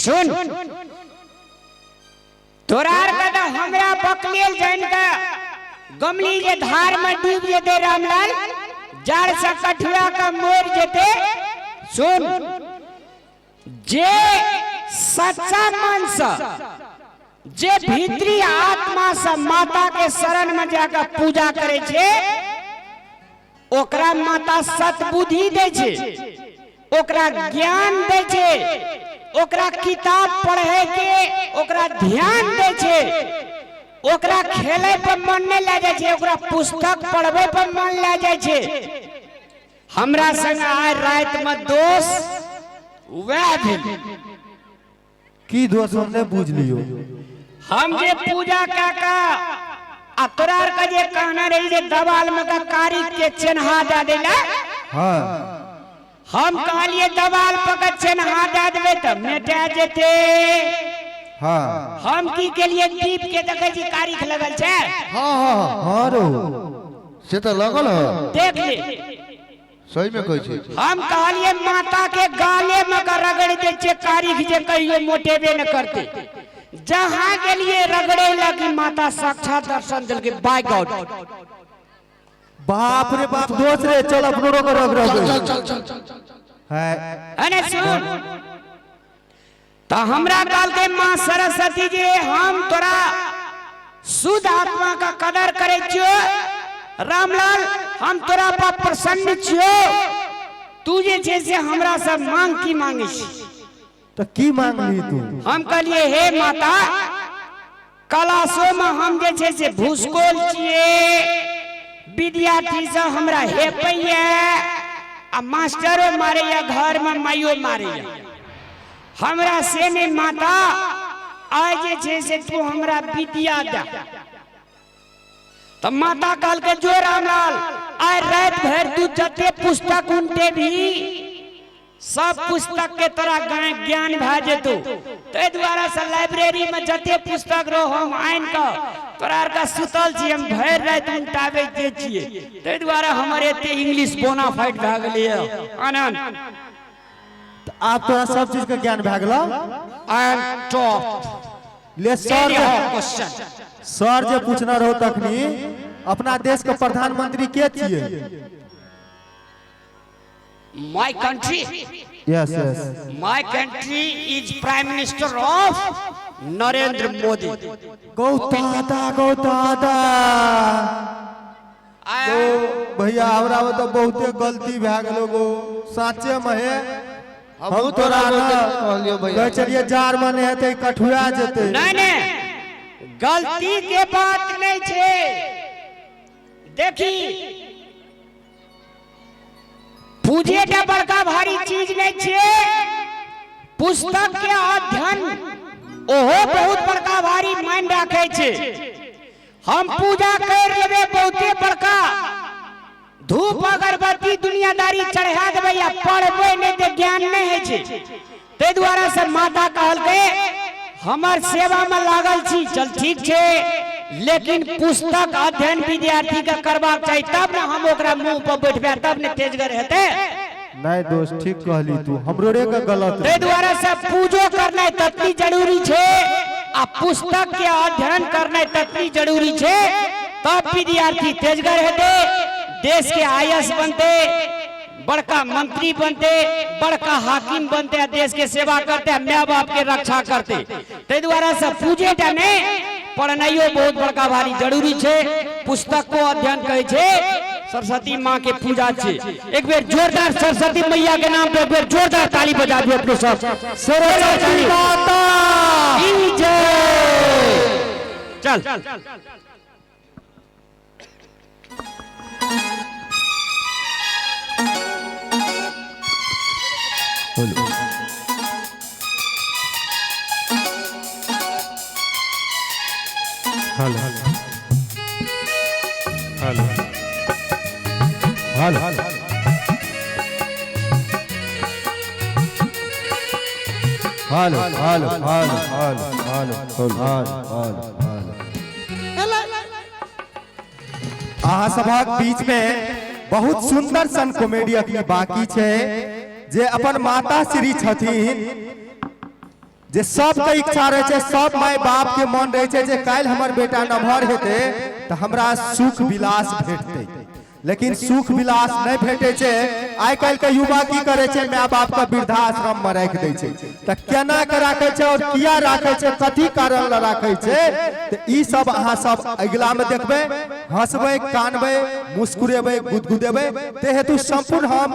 सुन तोरार का हमरा बकलेल जैन का गमली के धार में डूब जेते रामलाल जाड़ से कठुआ का मोर जेते। सुन जे सच्चा मन से जे भीतरी आत्मा से माता के शरण में जाकर पूजा करे छे ओकरा माता सतबुद्धि दे छे, ओकरा ज्ञान दे छे, ओकरा किताब पढ़े के ओकरा ध्यान दे छे, ओकरा खेले पर मन नहीं ले जाए छे, ओकरा पुस्तक पढ़वे पर मन ले जाए छे। हमरा संग आए रात में दोस्त वह भेल की दोस्त हमने बुझ लियो। हम जे पूजा काका आ तोरार का जे कहना रही जे दवाल में का कारिक के चिन्हा दे देला। हां हम कहलिए दवाल पर का चिन्हा दे देबे त मिटा जेते। हां हम की के लिए दीप के देखे जी कारिक लगल छे। हां हां हां रो से तो लगल है देख ले सही में कहै छी। हम कहलिए माता के गाले में का रगड़ दे छे कारिक जे कहियो मोटेबे न करते। जहां के लिए रगड़े लगी माता साक्षात दर्शन दिल के बाय गॉड। बाप रे बाप दोस्त रे चल अपनो रो रग है अने सुन तो हमरा काल के मां सरस्वती जी हम तोरा शुद्ध आत्मा का कदर करे छियो रामलाल, हम तोरा पर प्रसन्न छियो। तू जे छे से हमरा से मांग की मांगे छी तो की मांग ली तू। हम कहलिए हे माता क्लासों में हम जे छे से भूसकोल छिए, विद्यार्थी से हमरा हे पैया आ मास्टरो मारे या घर में माइयो मारे या हमरा से ने माता आज जे छे से तू हमरा विद्या दे। तो माता काल के जो रामलाल आय रात भर तू जते पुस्तक उनते भी सब पुस्तक के तरह ज्ञान भा जेतु। ते द्वारा से लाइब्रेरी में जते पुस्तक रो हम आइन का तोरार का सुतल छी हम भर रात उनटावे दे छिए। ते द्वारा हमरे एते इंग्लिश बोनाफाइड भा गेलिए आनंद। आप तोरा सब चीज का ज्ञान भा गेलो। आई एम टॉप ले सर क्वेश्चन सर जे पूछना रहो तखनी अपना देश का प्रधानमंत्री के छिए। My country, yes yes my country is Prime Minister of Narendra Modi. गौतादा भैया हमरा तो बहुते गलती भा गेलो गो साचे में है। हम तोरा कहलियो भैया चलिए जार मने हेते कठुआ जेते। नहीं गलती के बात नहीं छे। देखी पूजे का बड़का भारी चीज नहीं छे, पुस्तक के अध्ययन ओहो बहुत बड़का भारी मान रखे छे। हम पूजा कर लेबे बहुते बड़का धूप अगरबत्ती दुनियादारी चढ़ा देबे या पढ़बे नहीं तो ज्ञान नहीं है छे। ते द्वारा से माता कहल के हमार सेवा में लागल छी चल ठीक छे, लेकिन पुस्तक अध्ययन विद्यार्थी का करबाक चाहिए तब ना हम ओकरा मुंह पर बैठबे तब ने तेजगर हेते। नहीं दोस्त ठीक कहली तू हमरो रे का गलत। ते द्वारा से पूजो करना ततनी जरूरी छे आ पुस्तक के अध्ययन करना ततनी जरूरी छे तब विद्यार्थी तेजगर हेते, देश के आईएएस बनते, बड़का मंत्री बनते, बड़का हाकिम बनते, देश के सेवा करते, माँ बाप के रक्षा करते। ते द्वारा से पूजे टाने पढ़नाइयो बहुत बड़का भारी जरूरी छे। पुस्तक को अध्ययन कहे छे सरस्वती माँ के पूजा छे। एक बेर जोरदार सरस्वती मैया के नाम पे एक बेर जोरदार ताली बजा दियो अपने सब। सरस्वती माता की जय। चल hello hello hello hello hello hello अहाँ सभक बीच में बहुत सुंदर सन कॉमेडी अखनी बाकी छे जे अपन माता श्री छथिन जे सबके इच्छा रहे छे, सब माय बाप के मन रहे छे जे काल हमर बेटा नमहर हेते तो हमरा सुख विलास भेटते, लेकिन सुख विलास नहीं भेटे छे। आइ काल के युवा की करे छे, माय बाप का वृद्धाश्रम में राख दे छे। त केना के राखे छे और किया राखे छे, कथी कारण ल राखे छे, त ई सब अहाँ सब अगला में देखबे, हंसबे, कानबे, मुस्कुरेबे, गुदगुदेबे। ते हेतु संपूर्ण हम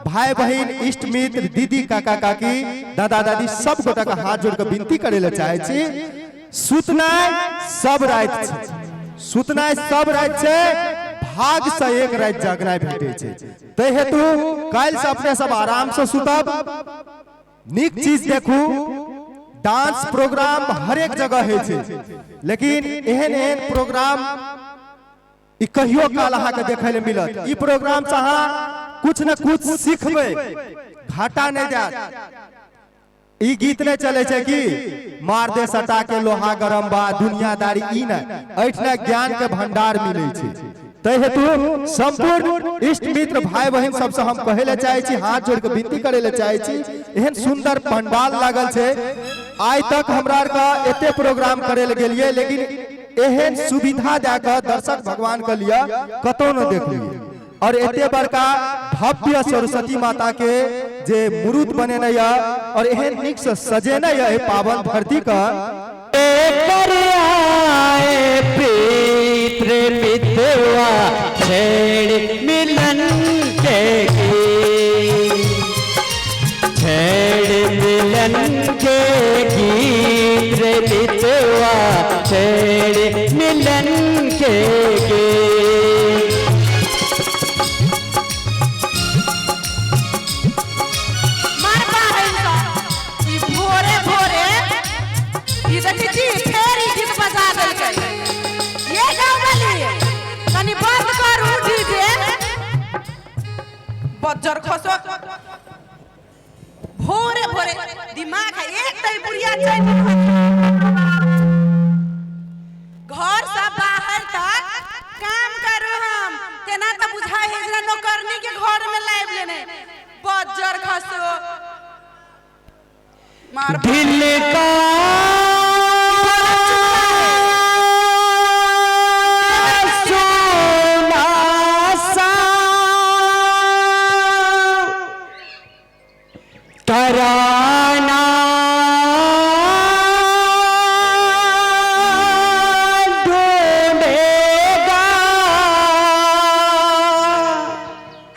भाई बहन, इष्ट मित्र, दीदी, काका काकी, दादा दादी सब गोटा के हाथ जोड़ के विनती करे ले चाहे छी, सुतनाय सब रात छे, सुतनाय सब रात छे, भाग से एक रात जागनाय भेटे छे। ते हेतु काल से अपने सब आराम से सुतब, नीक चीज देखू। डांस प्रोग्राम हर एक जगह है छे, लेकिन एहन एहन प्रोग्राम ई कहियो काल अहाँ के देखे ले मिलत। ई प्रोग्राम से अहाँ कुछ न कुछ सीखबे, घाटा नहीं जात। ई गीत नहीं चले छे कि मार दे सटा के लोहा गरम बा, दुनियादारी ई न, ऐठना ज्ञान के भंडार मिले छे। ते हेतु संपूर्ण इष्ट मित्र भाई बहन सबसे हम कहे ले चाहे छी, हाथ जोड़ के विनती करे ले चाहे छी। एहन सुंदर पंडाल लागल छे, आज तक हमरा का एते प्रोग्राम करे ले गेलिए, लेकिन एहन सुविधा देकर दर्शक भगवान के लिए कतो न देख लिए। और एते बड़का भव्य सरस्वती माता के जे मूर्त बने न या और एहन निक से सजे न या पावन धरती का मितवा छेड़ मिलन के छेड़ मिलन के गीत रे मितवा छेड़ मिलन के भोरे भोरे देखी फेर गीत बजा देलकै। ये गाँव वाली तनी बंद करू डीजे, बज्जर खसो। भोरे भोरे दिमाग है एक तई बुढ़िया चल घर से बाहर तक काम करू हम, तेना तो बुझाई है जरा नौकरनी के घर में लाइव लेने। बज्जर खसो मार दिल का तराना ढूंढेगा।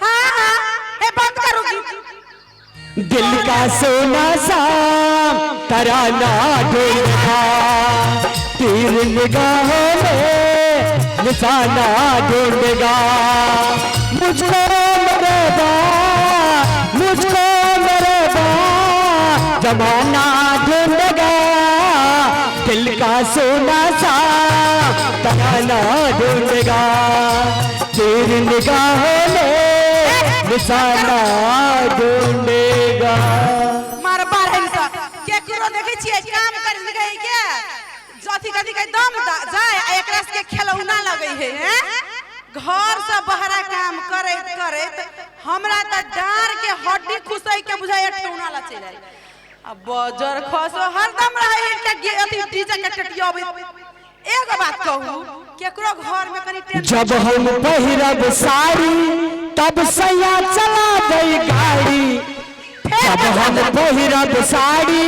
हाँ, हे बंद करोगी। दिल का सोना सा तराना ढूंढेगा, तीर निगाहों में निशाना ढूंढेगा। मुझको मरेगा, मुझको जमाना ढूंढेगा, दिल का सोना सा तराना ढूंढेगा, तेरी निगाहों में निशाना ढूंढेगा। मार बार है सा के करो देखे छिए काम कर गई के जथी कथी के दम जाए एकरा के खिलौना लगे है घर से बहरा काम करे करे हमरा त डार के हड्डी खुसई के बुझाए ठौना ला चले। अब बजर खसो हरदम रहे के अथी डीजे के टटियाबे। एगो बात कहू केकरो घर में कनी टेंशन, जब हम पहिरब साड़ी तब सैया चला गई गाड़ी। जब हम पहिरब साड़ी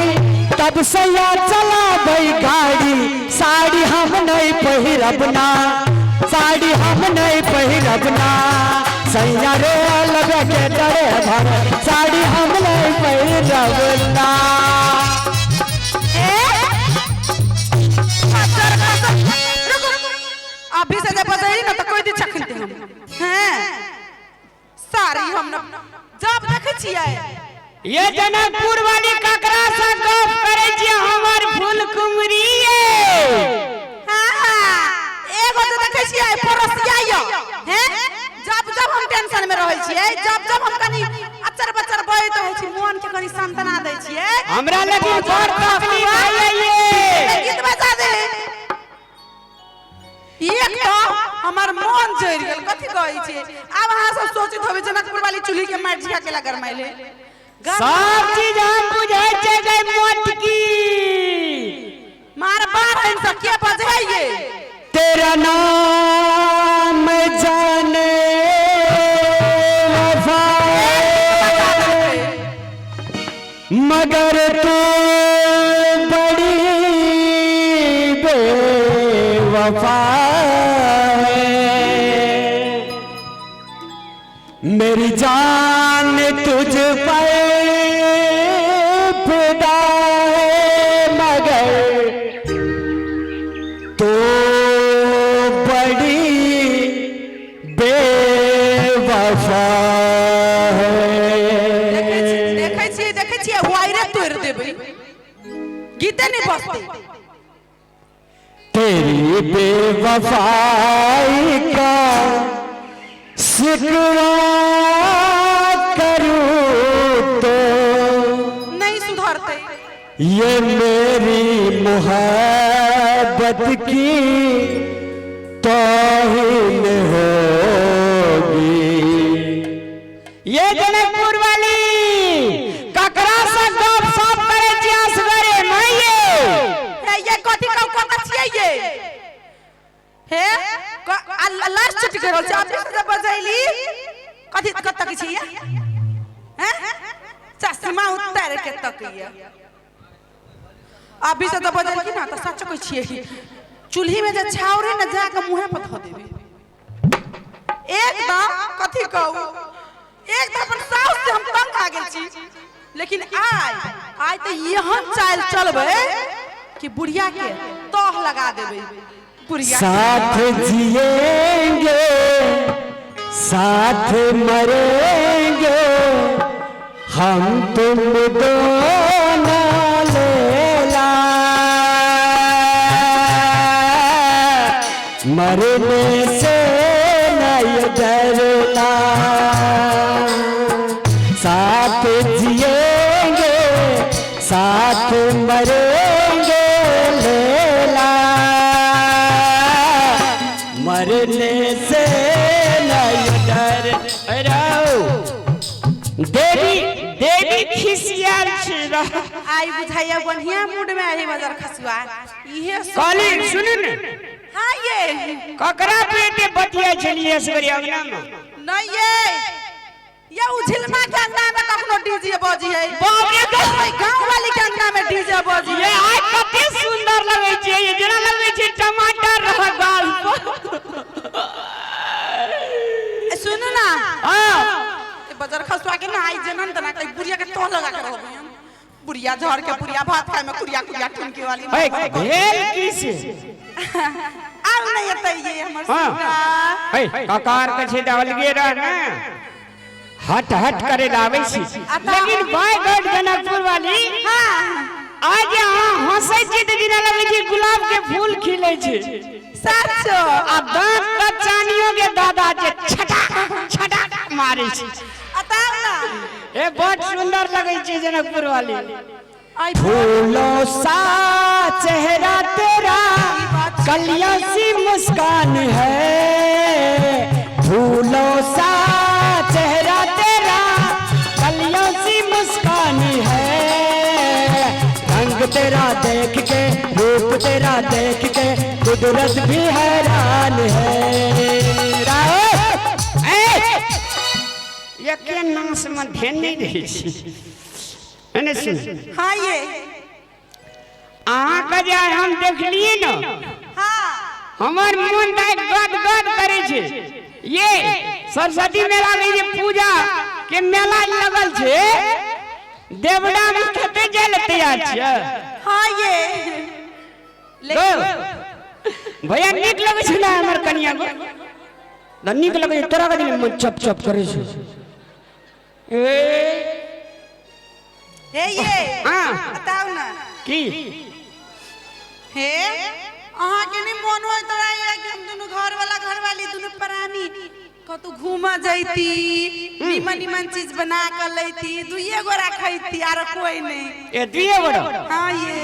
तब सैया चला गई गाड़ी। साड़ी हम नहीं पहिरब ना, साड़ी हम नहीं पहिरब ना, सैया रे लगे के डरे भर, साड़ी हम नहीं पहिरब ना। अभी से जब बजाई ना तो कोई दी चखते हम हैं सारी हम जब देखे छिए ये जनकपुर वाली ककरा से गप करे छी हमर फूल कुमरी ये। हां एगो तो देखे छिए परसिया यो हैं जब जब हम टेंशन में रहै छिए, जब जब हम कनी अचर बचर बैठ रहै छी मन के कनी सांत्वना दै छिए, हमरा लेकिन बड़ तकलीफ है ये गीत बजा दे। एक तो हमार मन जर गेल कथि कहै छी। अब अहाँ सब सोचित होबे जनकपुर वाली चूल्ही के मार झिया के लगर माइले सब चीज हम बुझै छै गई मोटकी। नाम जाने वफा मगर तू बड़ी बेवफा है। मेरी जान तुझ पर फिदा है मगर तो बड़ी बेवफा है। देखे छिए वायरे तोड़ देबे गीते नहीं बसते। तेरी बेवफाई का शिकवा करूं तो नहीं सुधरते। ये मेरी मोहब्बत की तौहीन होगी। ये जनकपुर वाली ककरा से गप सप करे जियास गरे माये ये कथी का कोता छिए ये हे लास्ट छुट्टी करल छ आप से बजैली कथी कत की छिए हैं चश्मा उतार के तकिया अभी से तो बजल की ना तो सच कह छिए चूल्ही में जे छाउरे न जा के मुंह पर धो देबे एकदम कथी कहू एकदम अपन साउस से हम तंग आ गेल छी। लेकिन आज तो यहां चाल चलबे कि बुढ़िया के तोह लगा देबे। बुढ़िया साथ जिएंगे साथ मरेंगे हम तुम दोनों लैला मरने से नहीं डरना। साथ जिएंगे साथ मरेंगे लैला मरने से नहीं डर। देवी देवी खिसियाल छिरा आई बुझाइया बढ़िया मूड में आई बाजार खसुआ इहे काली सुन न हां ये ककरा पेटे बतिया चलिए सगरी अंगना में नहीं ये उझिलमा के अंगना में कखनो डीजे बजी है। बाप रे कोई गांव वाली के अंगना में डीजे बजी ये आज कते सुंदर लगे छे ये जना लगे छे टमाटर रह गाल पर। सुनो ना हां बाजार खसुआ के ना आई जनन तना कई बुढ़िया के तो लगा के रहबे हम बुढ़िया झड़ के बुढ़िया भात खाए में कुरिया कुरिया ठुनके वाली ए भेल किस आउ नहीं अतै ये हमर सुना ए ककार के छे डाल गे रह ना हट हट करे लावे छी। लेकिन बाय गॉड जनकपुर वाली हां आज यहां हंसै छी त दिना लगे छी गुलाब के फूल खिलै छे सच आ दांत का चानियों के दादा जे छटा छटा मारे छी। अताव ना ए बहुत सुंदर लगे छे जनकपुर वाली। आई फूलों सा चेहरा तेरा कलियों सी मुस्कान है। फूलों सा चेहरा तेरा कलियों सी मुस्कान है। रंग तेरा देख के रूप तेरा देख के कुदरत भी हैरान है। यके नास में ध्यान नहीं रही छी एने सुन हां ये आहा का जे हम देखलिए न हां हमर मन गद गद करे छे। ये सरस्वती मेला में ये पूजा के मेला लगल छे देवड़ा में कते जेल तैयार छे। हां ये भैया नीक लगे छे ना हमर कनिया को न नीक लगे तोरा के दिल मन चप चप करे छे। ए हे ये हां बताओ ना की हे अहाँ के नहीं मन होय तोरा ये कि हम दोनों घर वाला घर वाली दोनों प्राणी कतु घूमा जैती निमन निमन चीज बना कर लैती दुइये गो रखैती आर कोई नहीं। ए दुइये गो हां ये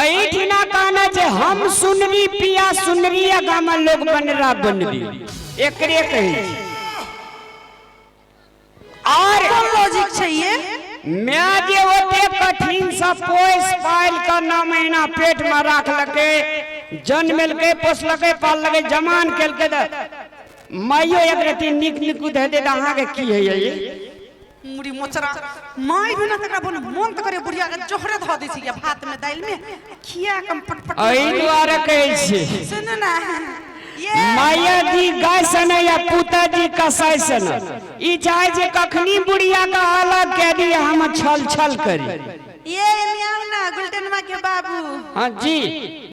ऐठिना कहना जे हम सुनरी पिया सुनरी गामा लोग बनरा बनरी एकरे कही और लॉजिक चाहिए मैं जे ओते कठिन सा पोस पाइल का 9 महीना पेट में राख लके जन्म के पोसलके पाललके जमान केलके त माइयो एक रति निक निकु दे दे अहाँ के की है ये मुड़ी मोचरा माई बिना तकरा बन मन त करे बुढ़िया के जोहरे ध दै छी के भात में दाल में खिया कम पटपट एहि द्वारा कहै छी सुन ना ये माया जी गाय सन या पुता जी कसाई सन ई चाहे जे कखनी बुढ़िया का अलग कह दी हम छल छल करी ये मियां ना गुलटनमा के बाबू हाँ जी